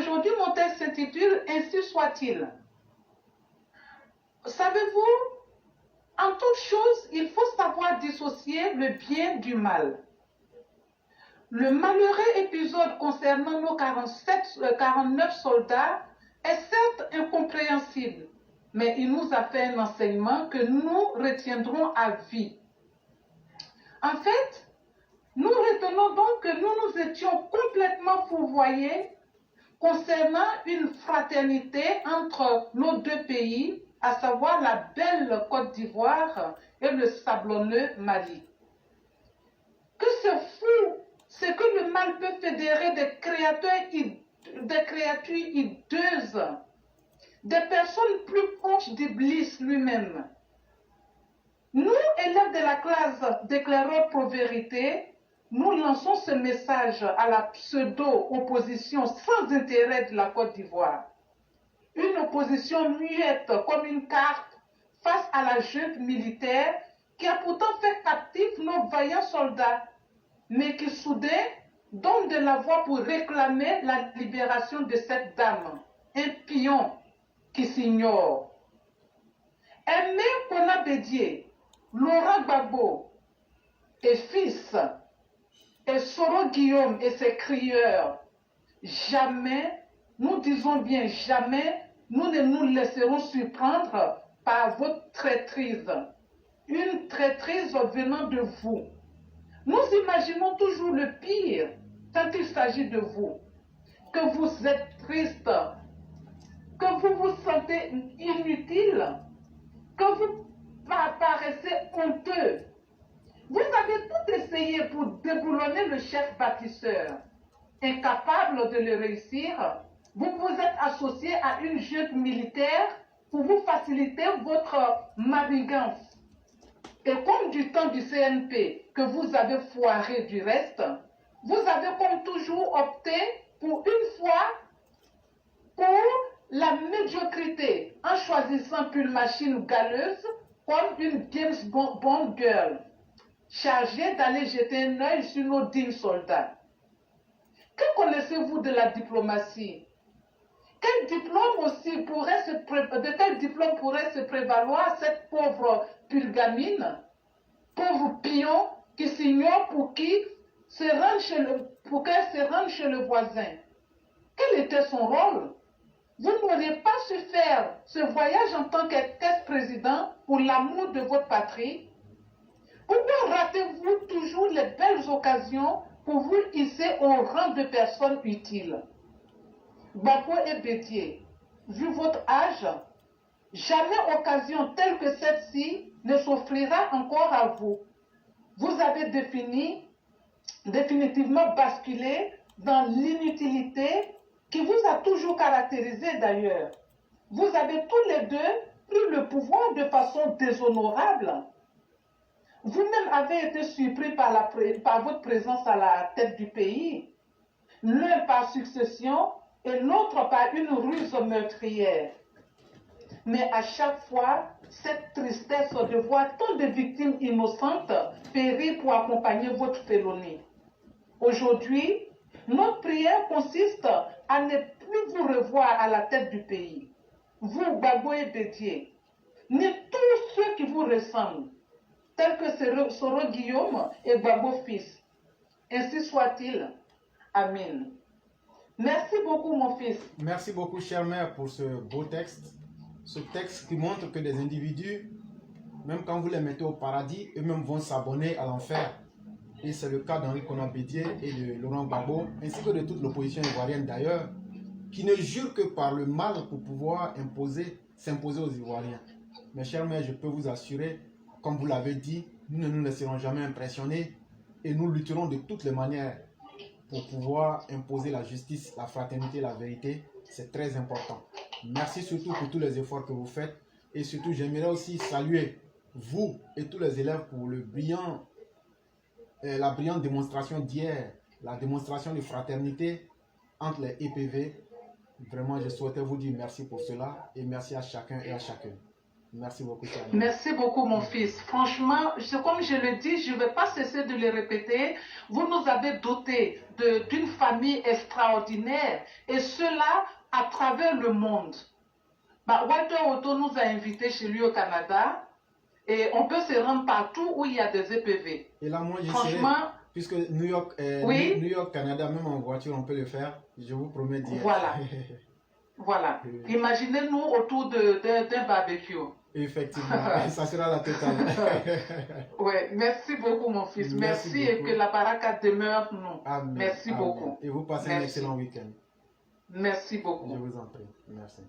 aujourd'hui, mon texte s'intitule « Ainsi soit-il ». Savez-vous, en toute chose, il faut savoir dissocier le bien du mal. Le malheureux épisode concernant nos 49 soldats est certes incompréhensible, mais il nous a fait un enseignement que nous retiendrons à vie. En fait, nous retenons donc que nous nous étions complètement fourvoyés concernant une fraternité entre nos deux pays, à savoir la belle Côte d'Ivoire et le sablonneux Mali. Que c'est fou, c'est que le mal peut fédérer des créatures hideuses, des personnes plus proches d'Iblis lui-même. Nous, élèves de la classe d'éclaireurs pour vérité, nous lançons ce message à la pseudo-opposition sans intérêt de la Côte d'Ivoire. Une opposition muette comme une carte face à la junte militaire qui a pourtant fait captifs nos vaillants soldats, mais qui soudain donne de la voix pour réclamer la libération de cette dame, un pion qui s'ignore. Aimé Kona Bédié, Laurent Gbagbo et fils, et Soro Guillaume et ses crieurs, jamais, nous disons bien jamais, nous ne nous laisserons surprendre par votre traîtrise. Une traîtrise venant de vous. Nous imaginons toujours le pire quand il s'agit de vous. Que vous êtes triste, que vous vous sentez inutile, que vous paraissez honteux. Vous avez tout essayé pour déboulonner le chef bâtisseur. Incapable de le réussir, vous vous êtes associé à une junte militaire pour vous faciliter votre manigance. Et comme du temps du CNP que vous avez foiré du reste, vous avez comme toujours opté pour une fois pour la médiocrité en choisissant une machine galeuse comme une James Bond girl, chargée d'aller jeter un œil sur nos dignes soldats. Que connaissez-vous de la diplomatie? De quel diplôme pourrait se prévaloir cette pauvre pulgamine, pauvre pion qui s'ignore pour qu'elle se rende chez le voisin? Quel était son rôle? Vous n'auriez pas su faire ce voyage en tant qu'ex-président pour l'amour de votre patrie? Pourquoi ratez-vous toujours les belles occasions pour vous hisser au rang de personnes utiles? Gbagbo et Bédié, vu votre âge, jamais occasion telle que celle-ci ne s'offrira encore à vous. Vous avez définitivement basculé dans l'inutilité qui vous a toujours caractérisé d'ailleurs. Vous avez tous les deux pris le pouvoir de façon déshonorable. Vous-même avez été surpris par votre présence à la tête du pays, l'un par succession et l'autre par une ruse meurtrière. Mais à chaque fois, cette tristesse de voir tant de victimes innocentes périr pour accompagner votre félonie. Aujourd'hui, notre prière consiste à ne plus vous revoir à la tête du pays. Vous, Gbagbo et Bédié, ni tous ceux qui vous ressemblent, tels que Soro Guillaume et Gbagbo fils. Ainsi soit-il. Amen. Merci beaucoup, mon fils. Merci beaucoup, chère mère, pour ce beau texte. Ce texte qui montre que des individus, même quand vous les mettez au paradis, eux-mêmes vont s'abonner à l'enfer. Et c'est le cas d'Henri Konan Bédié et de Laurent Gbagbo, ainsi que de toute l'opposition ivoirienne d'ailleurs, qui ne jure que par le mal pour pouvoir s'imposer aux Ivoiriens. Mes chers mères, je peux vous assurer, comme vous l'avez dit, nous ne nous laisserons jamais impressionner et nous lutterons de toutes les manières pour pouvoir imposer la justice, la fraternité, la vérité. C'est très important. Merci surtout pour tous les efforts que vous faites. Et surtout, j'aimerais aussi saluer vous et tous les élèves pour la brillante démonstration d'hier, la démonstration de fraternité entre les EPV. Vraiment, je souhaitais vous dire merci pour cela et merci à chacun et à chacune. Merci beaucoup, Tiana. Merci beaucoup, mon fils. Franchement, comme je le dis, je ne vais pas cesser de le répéter. Vous nous avez dotés d'une famille extraordinaire, et cela à travers le monde. Walter Otto nous a invités chez lui au Canada, et on peut se rendre partout où il y a des EPV. Et là, moi, Franchement, puisque New York, oui? New York, Canada, même en voiture, on peut le faire. Je vous promets d'y être. Voilà. Voilà. Imaginez-nous autour d'un barbecue. Effectivement, ça sera la totale. Oui, merci beaucoup, mon fils. Merci et que la baraka demeure nous. Amen. Merci Amen. beaucoup. Et vous passez un excellent week-end. Merci beaucoup. Je vous en prie. Merci.